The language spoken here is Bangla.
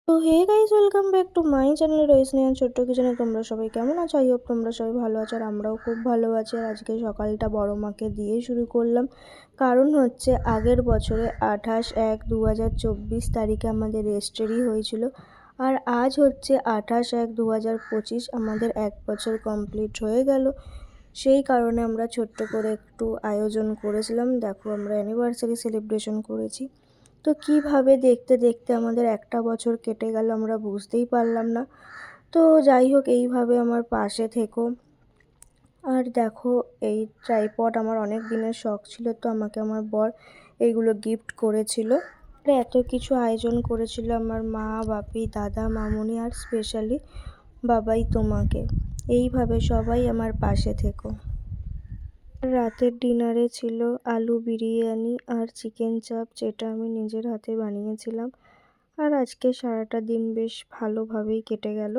তো hey guys, welcome back to my channel রয়েছে নিয়ে ছোট্ট কিচেনে। তোমরা সবাই কেমন আছো? আই হোপ তোমরা সবাই ভালো আছো, আর আমরাও খুব ভালো আছি। আর আজকে সকালটা বড় মাকে দিয়ে শুরু করলাম, কারণ হচ্ছে আগের বছরে 28/1/2024 তারিখে আমাদের রেজিস্ট্রি হয়েছিল, আর আজ হচ্ছে 28/1/2025, আমাদের 1 বছর কমপ্লিট হয়ে গেল। সেই কারণে আমরা ছোট্ট করে একটু আয়োজন করেছিলাম। দেখো, আমরা অ্যানিভার্সারি সেলিব্রেশন করেছি। তো কিভাবে দেখতে দেখতে আমাদের 1 বছর কেটে গেল আমরা বুঝতেই পারলাম না। তো যাই হোক, এইভাবে আমার পাশে থেকো। আর দেখো, এই ট্রাইপড আমার অনেক দিনের শখ ছিল, তো আমাকে আমার বর এইগুলো গিফট করেছিল। আর এত কিছু আয়োজন করেছিল আমার মা, বাপি, দাদা, মামুনি, আর স্পেশালি বাবাই তোমাকে। এইভাবে সবাই আমার পাশে থেকো। রাতের ডিনারে ছিল আলু বিরিয়ানি আর চিকেন চাপ, যেটা আমি নিজের হাতে বানিয়েছিলাম। আর আজকে সারাটা দিন বেশ ভালোভাবেই কেটে গেল।